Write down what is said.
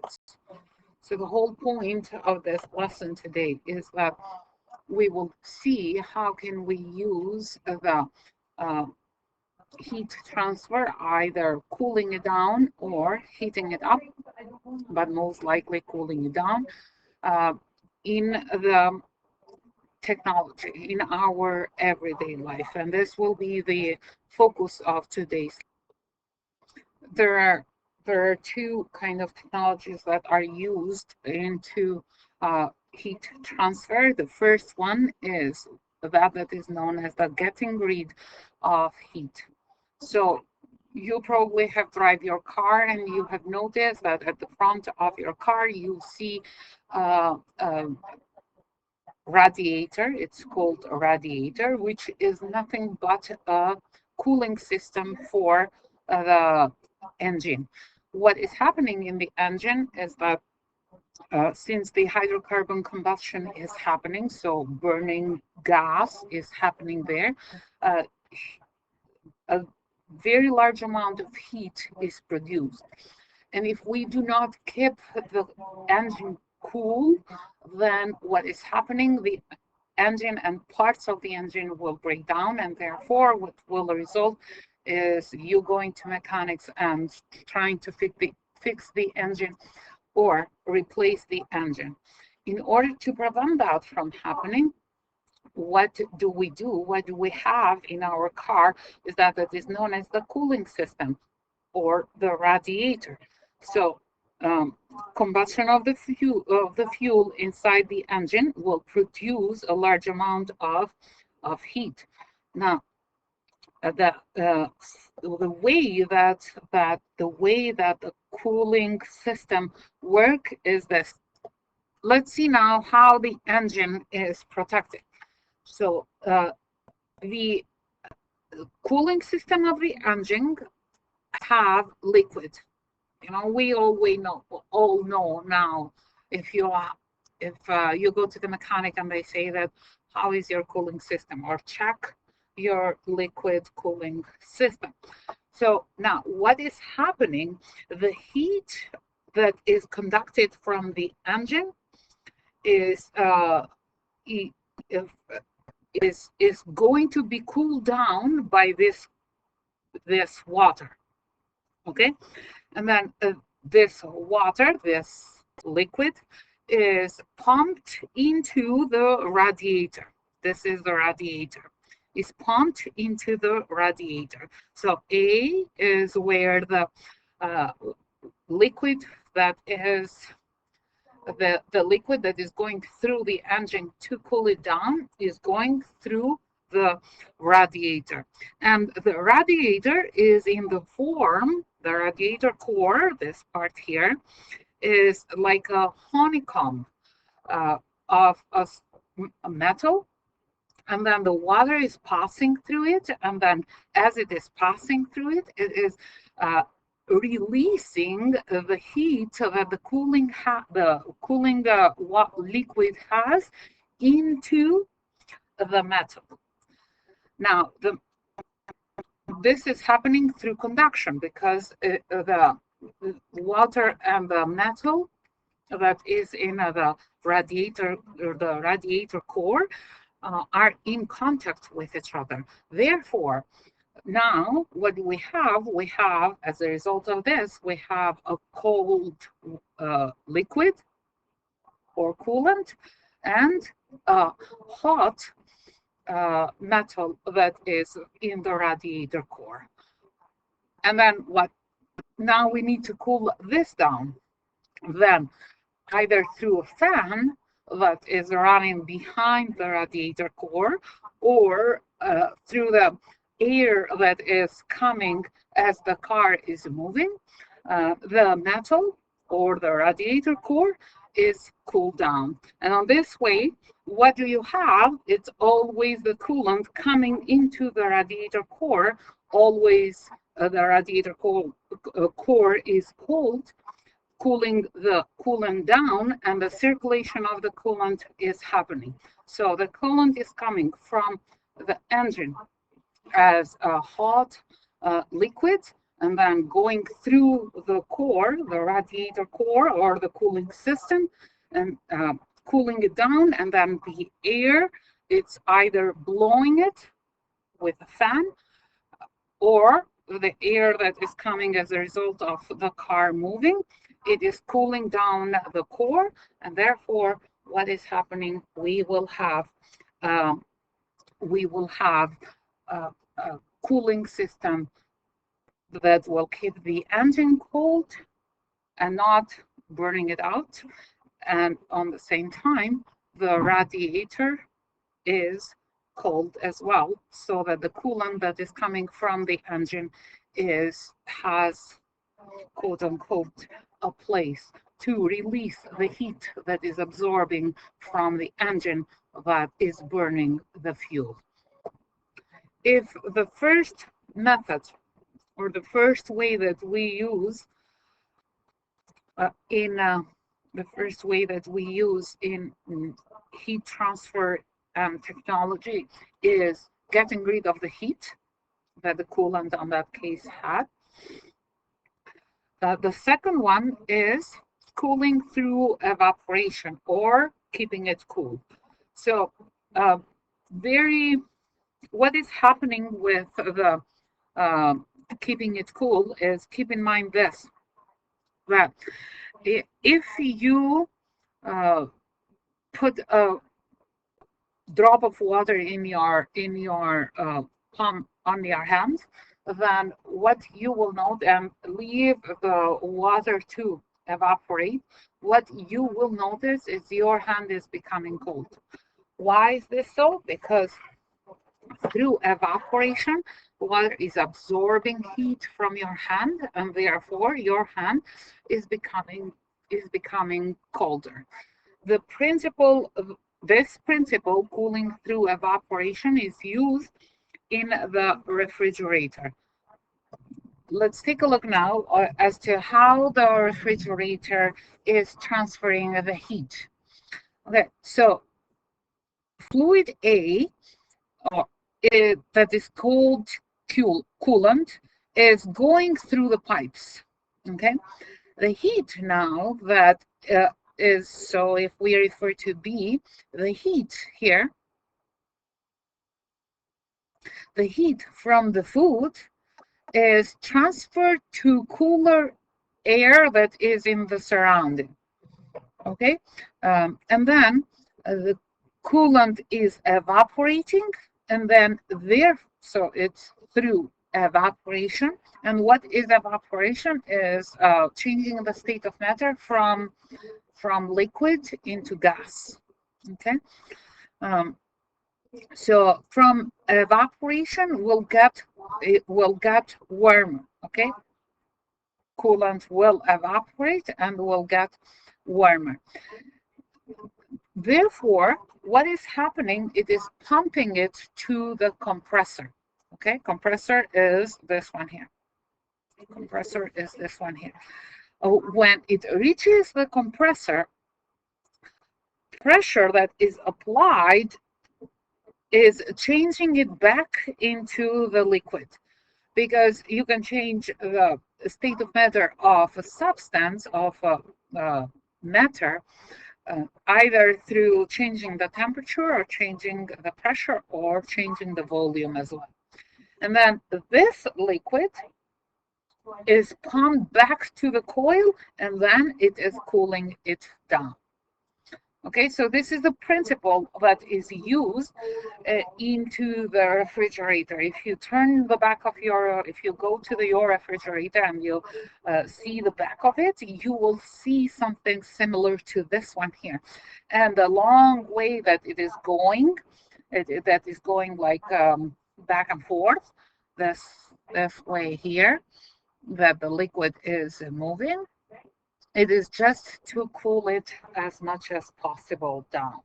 results. So the whole point of this lesson today is that we will see how can we use the uh, heat transfer, either cooling it down or heating it up, but most likely cooling it down uh, in the technology in our everyday life. And this will be the focus of today's. There are there are two kind of technologies that are used into heat transfer. The first one is that is known as the getting rid of heat. So you probably have drive your car and you have noticed that at the front of your car you see a radiator. It's called a radiator, which is nothing but a cooling system for the engine. What is happening in the engine is that since the hydrocarbon combustion is happening, so burning gas is happening there, uh, a very large amount of heat is produced. And if we do not keep the engine cool, then what is happening, the engine and parts of the engine will break down, and therefore what will result is you going to mechanics and trying to fix the engine or replace the engine. In order to prevent that from happening, what do we do? What do we have in our car is that is known as the cooling system or the radiator. So combustion of the fuel inside the engine will produce a large amount of heat. Now, the way that the cooling system work is this. Let's see now how the engine is protected. So the cooling system of the engine have liquid. You know, we all know now. If you go to the mechanic and they say that, how is your cooling system, or check your liquid cooling system. So now what is happening, the heat that is conducted from the engine is is going to be cooled down by this water. Okay, and then this water, this liquid, is pumped into the radiator. This is the radiator. Is pumped into the radiator. So A is where the liquid that is the liquid that is going through the engine to cool it down is going through the radiator. And the radiator is in the form, the radiator core, this part here, is like a honeycomb of a metal. And then the water is passing through it. And then as it is passing through it, it is releasing the heat that the cooling liquid has into the metal. Now, this is happening through conduction because the water and the metal that is in the radiator or the radiator core are in contact with each other. Therefore, now what do we have? We have, as a result of this, we have a cold liquid or coolant and a hot metal that is in the radiator core. And then what? Now we need to cool this down. Then either through a fan that is running behind the radiator core, or through the air that is coming as the car is moving, the metal or the radiator core is cooled down. And on this way, what do you have? It's always the coolant coming into the radiator core. Always the radiator core is cold, cooling the coolant down, and the circulation of the coolant is happening. So the coolant is coming from the engine as a hot liquid, and then going through the core, the radiator core or the cooling system, and cooling it down, and then the air, it's either blowing it with a fan, or the air that is coming as a result of the car moving, it is cooling down the core, and therefore what is happening, we will have a cooling system that will keep the engine cold and not burning it out, and on the same time the radiator is cold as well, so that the coolant that is coming from the engine has quote unquote a place to release the heat that is absorbing from the engine that is burning the fuel. If the first method or the first way that we use in heat transfer technology is getting rid of the heat that the coolant on that case had. The second one is cooling through evaporation or keeping it cool. So what is happening with the keeping it cool is, keep in mind this, that if you put a drop of water in your palm on your hand, then what you will note, and leave the water to evaporate, what you will notice is your hand is becoming cold. Why is this so? Because through evaporation, water is absorbing heat from your hand, and therefore your hand is becoming colder. The principle of this principle, cooling through evaporation, is used in the refrigerator. Let's take a look now as to how the refrigerator is transferring the heat. Okay, so fluid A, that is called coolant, is going through the pipes. Okay, the heat now that is, so if we refer to B, the heat here, the heat from the food is transferred to cooler air that is in the surrounding. Okay, and then the coolant is evaporating, and then so it's through evaporation. And what is evaporation? Is changing the state of matter from liquid into gas. Okay, so from evaporation it will get warmer. Okay, coolant will evaporate and will get warmer. Therefore, what is happening, it is pumping it to the compressor. Okay, compressor is this one here. Compressor is this one here. When it reaches the compressor, pressure that is applied is changing it back into the liquid, because you can change the state of matter of a substance, of a matter, either through changing the temperature or changing the pressure or changing the volume as well. And then this liquid is pumped back to the coil, and then it is cooling it down. Okay, so this is the principle that is used into the refrigerator. If you turn the back of if you go to your refrigerator and you see the back of it, you will see something similar to this one here. And the long way that it is going, that is going like back and forth, this way here, that the liquid is moving. It is just to cool it as much as possible down.